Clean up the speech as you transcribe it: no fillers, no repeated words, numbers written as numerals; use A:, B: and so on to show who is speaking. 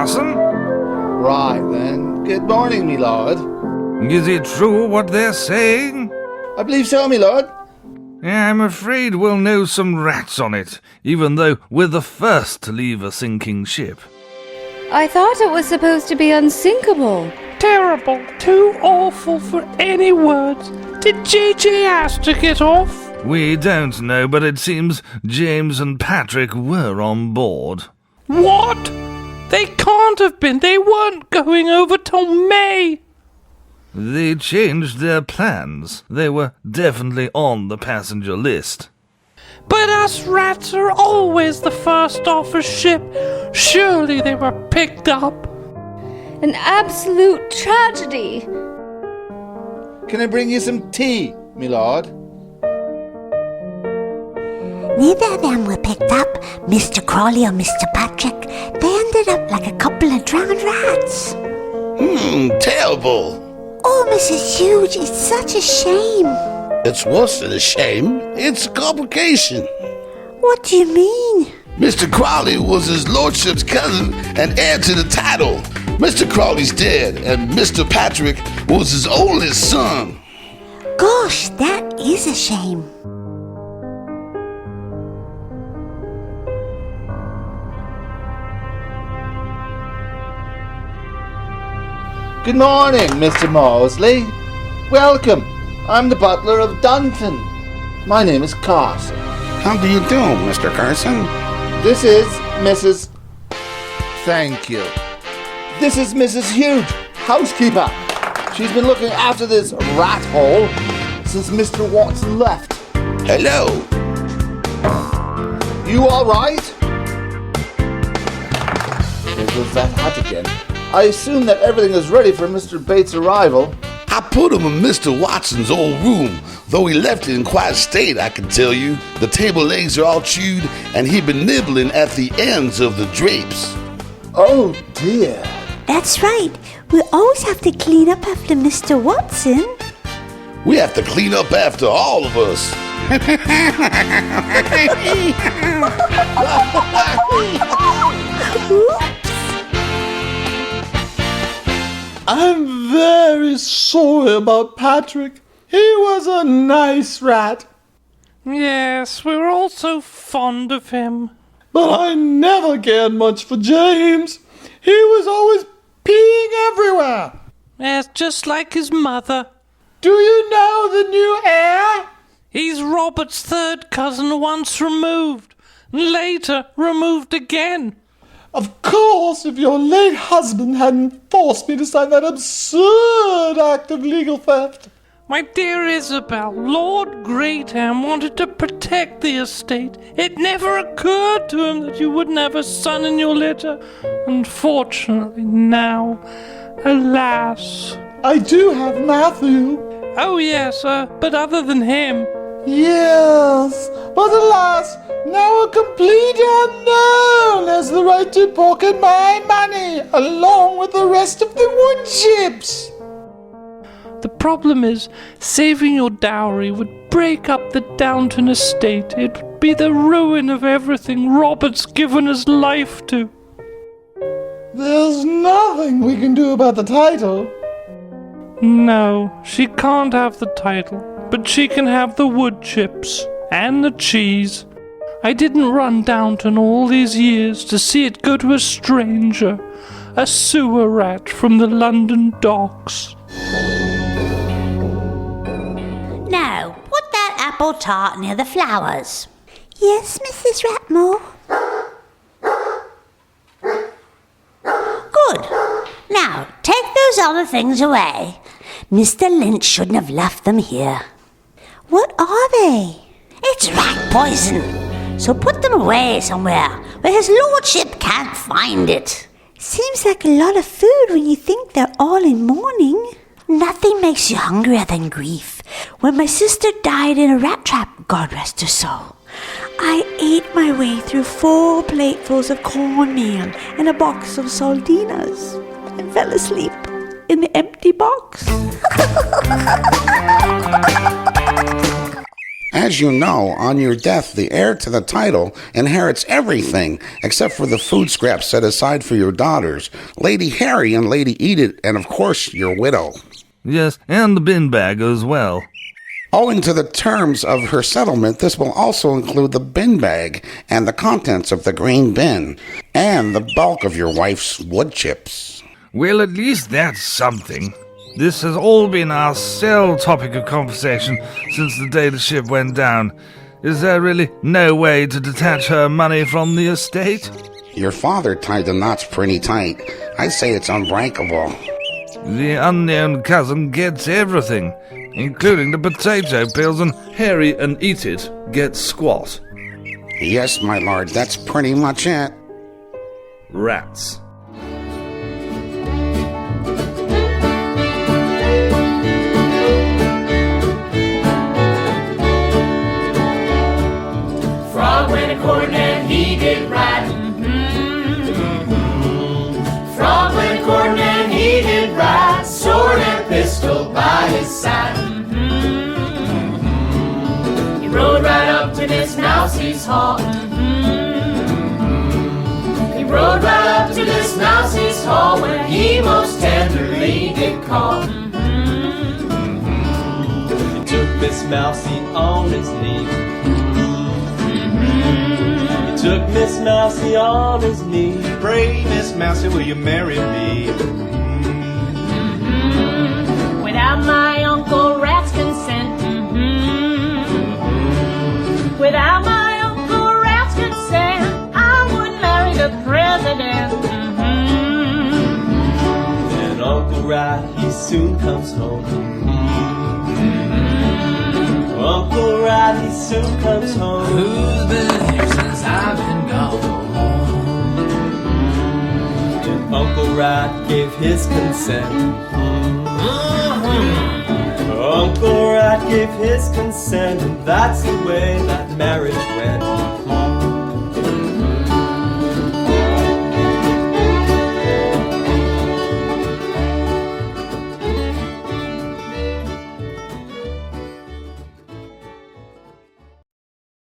A: Carson.
B: Right then. Good morning, me lord.
A: Is it true what they're saying?
B: I believe so, me lord.
A: Yeah, I'm afraid we'll know some rats on it, even though we're the first to leave a sinking ship.
C: I thought it was supposed to be unsinkable.
D: Terrible. Too awful for any words. Did JJ ask to get off?
A: We don't know, but it seems James and Patrick were on board.
D: What? They can't have been. They weren't going over till May.
A: They changed their plans. They were definitely on the passenger list.
D: But us rats are always the first off a ship. Surely they were picked up.
C: An absolute tragedy.
B: Can I bring you some tea, me lord?
E: Neither of them were picked up, Mr. Crawley or Mr. Patrick. They ended up like a couple of drowned rats.
F: Terrible.
E: Oh, Mrs. Huge, it's such a shame.
F: It's worse than a shame. It's a complication.
E: What do you mean?
F: Mr. Crawley was his lordship's cousin and heir to the title. Mr. Crawley's dead, and Mr. Patrick was his oldest son.
E: Gosh, that is a shame.
B: Good morning, Mr. Maudsley. Welcome. I'm the butler of DOWNTON. My name is Carson.
F: How do you do, Mr. Carson?
B: This is Mrs. Thank you. This is Mrs. Huge, housekeeper. She's been looking after this rat hole since Mr. Watson left.
F: Hello.
B: You all right? There goes that hat again. I assume that everything is ready for Mr. Bates' arrival.
F: I put him in Mr. Watson's old room, though he left it in quiet state, I can tell you. The table legs are all chewed, and he'd been nibbling at the ends of the drapes.
B: Oh dear.
E: That's right. We always have to clean up after Mr. Watson.
F: We have to clean up after all of us.
G: I'm very sorry about Patrick. He was a nice rat.
D: Yes, we were all so fond of him.
G: But I never cared much for James. He was always peeing everywhere.
D: Yes, just like his mother.
G: Do you know the new heir?
D: He's Robert's third cousin, once removed, and later removed again.
G: Of course, if your late husband hadn't forced me to sign that absurd act of legal theft.
D: My dear Isabel, Lord Greatham wanted to protect the estate. It never occurred to him that you wouldn't have a son in your litter. Unfortunately, now, alas.
G: I do have Matthew.
D: Oh yes, but other than him.
G: Yes, but alas, now a complete unknown has the right to pocket my money, along with the rest of the wood chips.
D: The problem is, saving your dowry would break up the Downton estate. It would be the ruin of everything Robert's given his life to.
G: There's nothing we can do about the title.
D: No, she can't have the title, but she can have the wood chips and the cheese. I didn't run Downton all these years to see it go to a stranger, a sewer rat from the London docks.
E: Now, put that apple tart near the flowers. Yes, Mrs. Ratmore. Good. Now, take those other things away. Mr. Lynch shouldn't have left them here. What are they? It's rat poison. So put them away somewhere where his lordship can't find it. Seems like a lot of food when you think they're all in mourning. Nothing makes you hungrier than grief. When my sister died in a rat trap, God rest her soul, I ate my way through 4 platefuls of cornmeal and a box of saldinas and fell asleep in the empty box.
F: As you know, on your death, the heir to the title inherits everything except for the food scraps set aside for your daughters, Lady Harry and Lady Edith, and of course, your widow.
A: Yes, and the bin bag as well.
F: Owing to the terms of her settlement, this will also include the bin bag and the contents of the green bin, and the bulk of your wife's wood chips.
A: Well, at least that's something. This has all been our sole topic of conversation since the day the ship went down. Is there really no way to detach her money from the estate?
F: Your father tied the knots pretty tight. I'd say it's unbreakable.
A: The unknown cousin gets everything, including the potato pills, and Harry and Eat It get squat.
F: Yes, my lord, that's pretty much it.
A: Rats.
H: Frog went a-courting and he did right. Frog went a-courting and he did right. Sword and pistol by his side. He rode right up to Miss Mousie's hall. He rode right up to Miss Mousie's hall, where he most tenderly did call.
I: He took Miss Mousie on his knee. Took Miss Mousie on his knee.
J: Pray, Miss Mousie, will you marry me?
H: Without my Uncle Rat's consent. Without my Uncle Rat's consent, I would marry the president.
I: Then Uncle Rat, he soon comes home. Uncle Rat, he soon comes home.
H: Who's been here since I've been gone?
I: And Uncle Rat gave his consent. Uncle Rat gave his consent, and that's the way that marriage went.